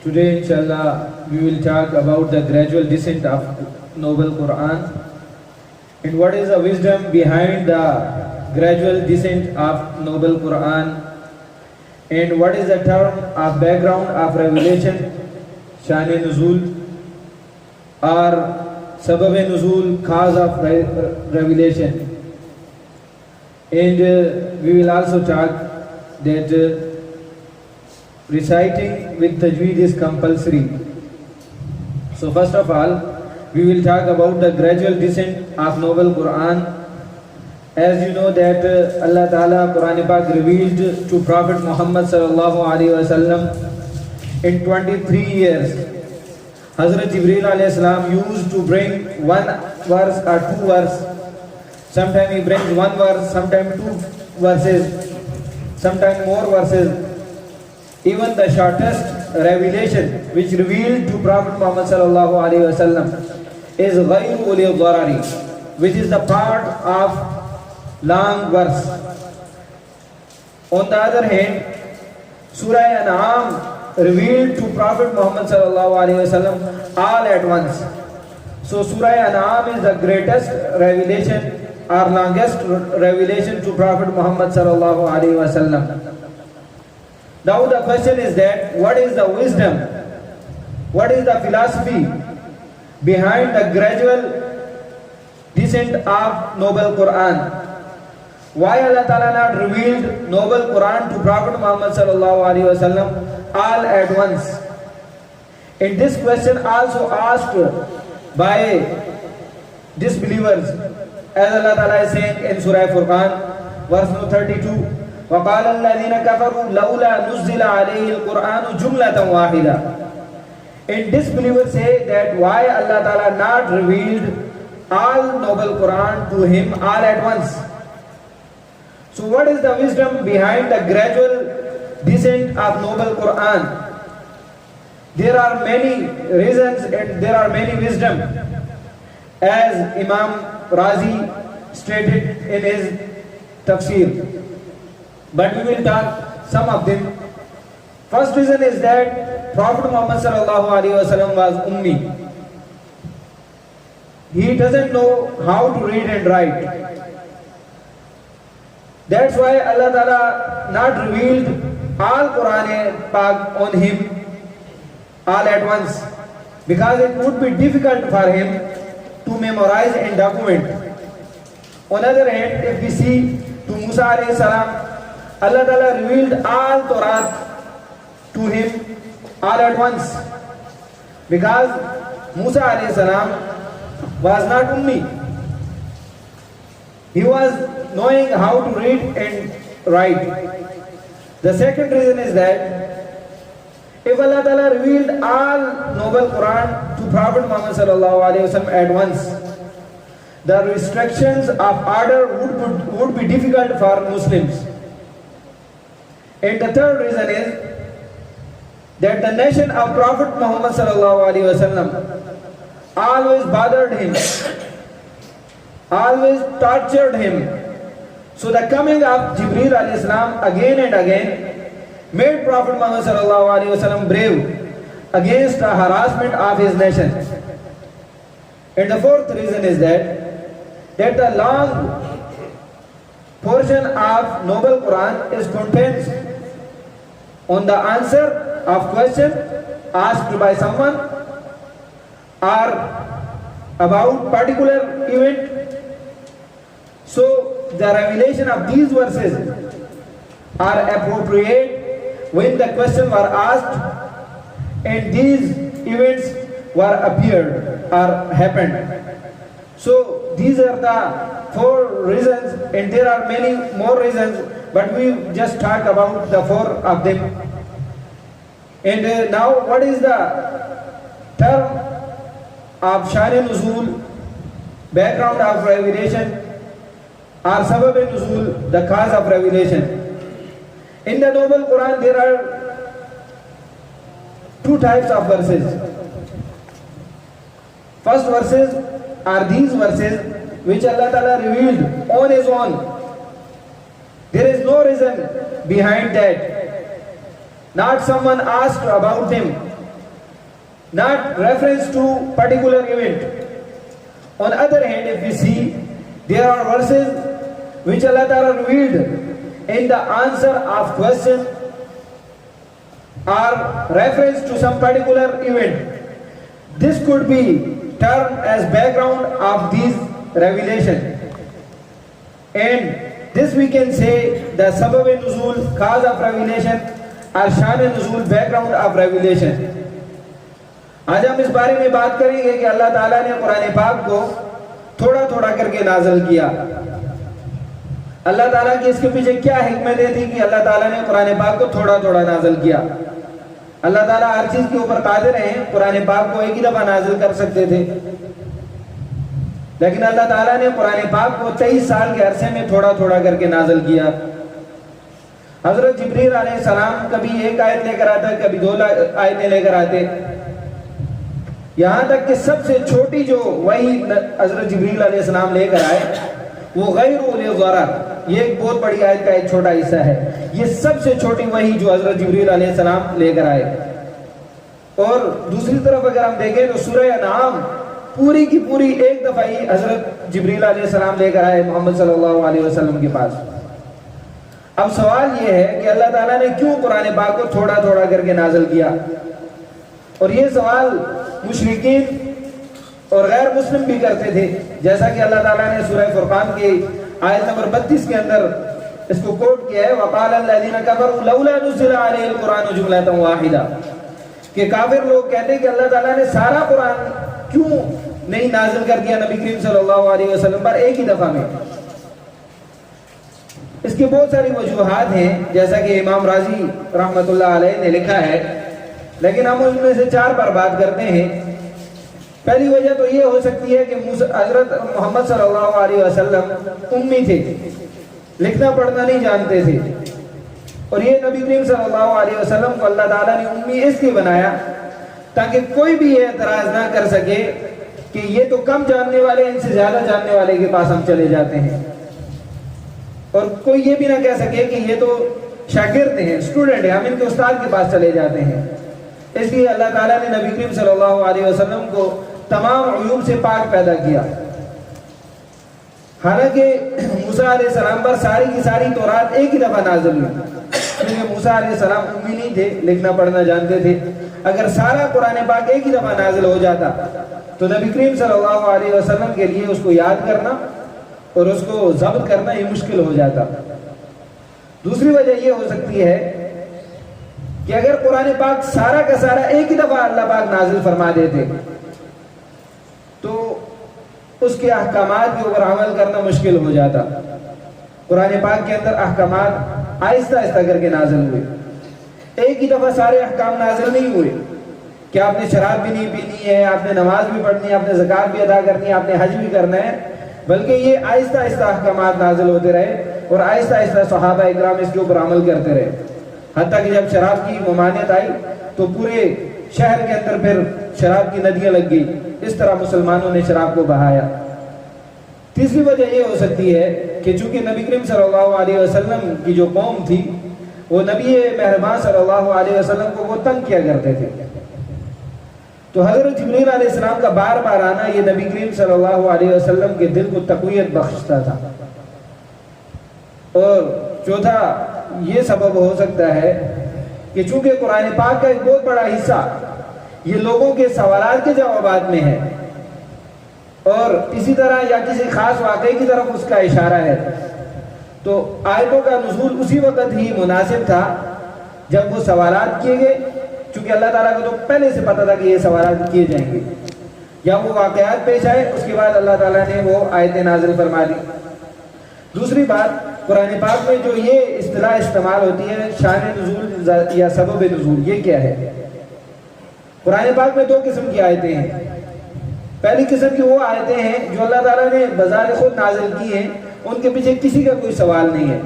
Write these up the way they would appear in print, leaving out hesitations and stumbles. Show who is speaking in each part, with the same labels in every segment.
Speaker 1: Today, inshallah, we will talk about the gradual descent of Noble Quran and what is the wisdom behind the gradual descent of Noble Quran and what is the term of background of revelation, Shani Nuzul or Sabab Nuzul, cause of revelation. And we will also talk that reciting with tajweed is compulsory. So first of all, we will talk about the gradual descent of Noble Quran. As you know that Allah Ta'ala Quran Pak revealed to Prophet Muhammad Sallallahu Alaihi Wasallam in 23 years. Hazrat Jibreel Alayhi Salam used to bring one verse or two verses. Sometimes he brings one verse, sometimes two verses, sometimes more verses. Even the shortest revelation which revealed to Prophet Muhammad sallallahu alaihi wasallam is ghayr uli dharari, which is the part of long verse. On the other hand, Surah An'am revealed to Prophet Muhammad sallallahu alaihi wasallam all at once. So Surah An'am is the greatest revelation or longest revelation to Prophet Muhammad sallallahu alaihi wasallam. Now the question is that what is the wisdom, what is the philosophy behind the gradual descent of Noble Quran? Why Allah Ta'ala not revealed Noble Quran to Prophet Muhammad sallallahu alaihi wasallam all at once? And this question also asked by disbelievers, as Allah Ta'ala is saying in Surah Furqan, verse 32. وَقَالَ الَّذِينَ كَفَرُوا لَوْلَا نُزِّلَ عَلَيْهِ الْقُرْآنُ جُمْلَةً وَاحِدًا. And disbelievers say that why Allah Ta'ala not revealed all Noble Quran to him all at once. So what is the wisdom behind the gradual descent of Noble Quran? There are many reasons and there are many wisdom, as Imam Razi stated in his tafsir. But we will talk some of them. First reason is that Prophet Muhammad sallallahu alaihi wasallam was ummi. He doesn't know how to read and write. That's why Allah Ta'ala not revealed all Quran Pak on him all at once, because it would be difficult for him to memorize and document. On the other hand, if we see to Musa alayhi salam, Allah Ta'ala revealed all Torah to him all at once, because Musa alayhi salam was not ummi. He was knowing how to read and write. The second reason is that if Allah Ta'ala revealed all Noble Quran to Prophet Muhammad sallallahu alaihi wasallam at once, the restrictions of order would be difficult for Muslims. And the third reason is that the nation of Prophet Muhammad sallallahu alaihi wasallam always bothered him, always tortured him. So the coming of Jibreel alayhi salam again and again made Prophet Muhammad sallallahu alaihi wasallam brave against the harassment of his nation. And the fourth reason is that the long portion of Noble Quran is contains on the answer of question asked by someone or about particular event. So the revelation of these verses are appropriate when the question were asked and these events were appeared or happened. So these are the four reasons, and there are many more reasons, but we just talk about the four of them. And now what is the term of Shani Nuzul, background of revelation, or Sabab Nuzul, the cause of revelation? In the Noble Quran there are two types of verses. First verses are these verses which Allah Ta'ala revealed on His own. There is no reason behind that. Not someone asked about them. not reference to particular event. On other hand, if we see, there are verses which Allah Ta'ala revealed in the answer of question or reference to some particular event. This could be termed as background of these revelation. And this we can say the sabab-e-nuzul, cause of revelation, or shan-e-nuzul, background of revelation. آج ہم اس بارے میں بات کریں گے کہ اللہ تعالیٰ نے قرآن پاک کو تھوڑا تھوڑا کر کے نازل کیا. اللہ تعالیٰ کی اس کے پیچھے کیا حکمتیں تھی کہ اللہ تعالیٰ نے قرآن پاک کو تھوڑا تھوڑا نازل کیا. اللہ تعالیٰ ہر چیز کے اوپر قادر ہیں. قرآن پاک کو ایک ہی دفعہ نازل کر سکتے تھے، لیکن اللہ تعالیٰ نے قرآن پاک کو 23 سال کے عرصے میں تھوڑا تھوڑا کر کے نازل کیا. حضرت جبریل علیہ السلام کبھی ایک آیت لے کر آتا، کبھی 2 آیتیں لے کر آتے، یہاں تک کہ سب سے چھوٹی جو وحی حضرت جبریل علیہ السلام لے کر آئے وہ غیر اولی ضرر، یہ ایک بہت بڑی آیت کا ایک چھوٹا حصہ ہے. یہ سب سے چھوٹی وحی جو حضرت جبریل علیہ السلام لے کر آئے. اور دوسری طرف اگر ہم دیکھیں تو سورہ انعام پوری کی پوری ایک دفعہ ہی حضرت جبریل علیہ السلام لے کر آئے محمد صلی اللہ علیہ وسلم کے پاس. اب سوال یہ ہے کہ اللہ تعالیٰ نے کیوں قرآن پاک کو تھوڑا تھوڑا کر کے نازل کیا؟ اور یہ سوال مشرکین اور غیر مسلم بھی کرتے تھے، جیسا کہ اللہ تعالیٰ نے سورہ فرقان کی آیت نمبر 32 کے اندر اس کو کوٹ کیا ہے، وَقَالَ الَّذِينَ كَفَرُوا لَوْلَا نُزِّلَ عَلَيْهِ الْقُرْآنُ جُمْلَةً وَاحِدَةً، کہ کافر لوگ کہتے ہیں کہ اللہ تعالیٰ نے سارا قرآن کیوں نہیں نازل کر دیا نبی کریم صلی اللہ علیہ وسلم پر ایک ہی دفعہ میں. اس کے بہت ساری وجوہات ہیں، جیسا کہ امام راضی رحمۃ اللہ علیہ نے لکھا ہے، لیکن ہم ان میں سے 4 پر بات کرتے ہیں. پہلی وجہ تو یہ ہو سکتی ہے کہ حضرت محمد صلی اللہ علیہ وسلم امی تھے، لکھنا پڑھنا نہیں جانتے تھے، اور یہ نبی کریم صلی اللہ علیہ وسلم کو اللہ تعالیٰ نے امی اس لیے بنایا تاکہ کوئی بھی یہ اعتراض نہ کر سکے کہ یہ تو کم جاننے والے، ان سے زیادہ جاننے والے کے پاس ہم چلے جاتے ہیں، اور کوئی یہ بھی نہ کہہ سکے کہ یہ تو شاگرد ہیں، اسٹوڈنٹ ہیں، ہم ان کے استاد کے پاس چلے جاتے ہیں. اس لیے اللہ تعالیٰ نے نبی کریم صلی اللہ علیہ وسلم کو تمام عیوب سے پاک پیدا کیا. حالانکہ موسیٰ علیہ السلام پر ساری کی ساری تورات ایک ہی دفعہ نازل ہوئی، کیونکہ موسیٰ علیہ السلام امی نہیں تھے، لکھنا پڑھنا جانتے تھے. اگر سارا قرآن پاک ایک ہی دفعہ نازل ہو جاتا تو نبی کریم صلی اللہ علیہ وسلم کے لیے اس کو یاد کرنا اور اس کو ضبط کرنا ہی مشکل ہو جاتا. دوسری وجہ یہ ہو سکتی ہے کہ اگر قرآن پاک سارا کا سارا ایک ہی دفعہ اللہ پاک نازل فرما دیتے تو اس کے احکامات کے اوپر عمل کرنا مشکل ہو جاتا. قرآن پاک کے اندر احکامات آہستہ آہستہ کر کے نازل ہوئے، ایک ہی دفعہ سارے احکام نازل نہیں ہوئے کہ آپ نے شراب بھی نہیں پینی ہے، آپ نے نماز بھی پڑھنی ہے، آپ نے زکوٰۃ بھی ادا کرنی ہے، آپ نے حج بھی کرنا ہے، بلکہ یہ آہستہ آہستہ احکامات نازل ہوتے رہے اور آہستہ آہستہ صحابہ اکرام اس کے اوپر عمل کرتے رہے. حتیٰ کہ جب شراب کی ممانعت آئی تو پورے شہر کے اندر پھر شراب کی ندیاں لگ گئی. اس طرح مسلمانوں نے شراب کو بہایا. تیسری وجہ یہ ہو سکتی ہے کہ چونکہ نبی کریم صلی اللہ علیہ وسلم کی جو قوم تھی وہ نبی مہربان صلی اللہ علیہ وسلم کو وہ تنگ کیا کرتے تھے، تو حضرت جبریل علیہ السلام کا بار بار آنا یہ نبی کریم صلی اللہ علیہ وسلم کے دل کو تقویت بخشتا تھا. اور چوتھا یہ سبب ہو سکتا ہے کہ چونکہ قرآن پاک کا ایک بہت بڑا حصہ یہ لوگوں کے سوالات کے جوابات میں ہے اور اسی طرح یا کسی خاص واقعے کی طرف اس کا اشارہ ہے، تو آیتوں کا نزول اسی وقت ہی مناسب تھا جب وہ سوالات کیے گئے، چونکہ اللہ تعالیٰ کو تو پہلے سے پتا تھا کہ یہ سوالات کیے جائیں گے، یا وہ واقعات پیش آئے اس کے بعد اللہ تعالیٰ نے وہ آیتیں نازل فرما دی. دوسری بات، قرآن پاک میں جو یہ اصطلاح استعمال ہوتی ہے شان نزول یا سبب نزول، یہ کیا ہے؟ قرآن پاک میں 2 قسم کی آیتیں ہیں. پہلی قسم کی وہ آیتیں ہیں جو اللہ تعالیٰ نے بذات خود نازل کی ہیں، ان کے پیچھے کسی کا کوئی سوال نہیں ہے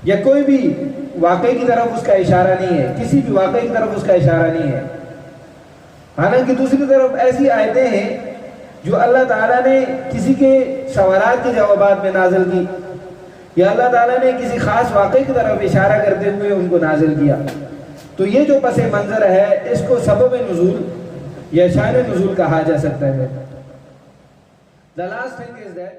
Speaker 1: یا کوئی بھی واقعے کی طرف اس کا اشارہ نہیں ہے، کسی بھی واقعے کی طرف اس کا اشارہ نہیں ہے. حالانکہ دوسری طرف ایسی آیتیں ہیں جو اللہ تعالیٰ نے کسی کے سوالات کے جوابات میں نازل کی یا اللہ تعالیٰ نے کسی خاص واقعے کی طرف اشارہ کرتے ہوئے ان کو نازل کیا. تو یہ جو پس منظر ہے اس کو سبب نزول یا شان نزول کہا جا سکتا ہے. The last thing is that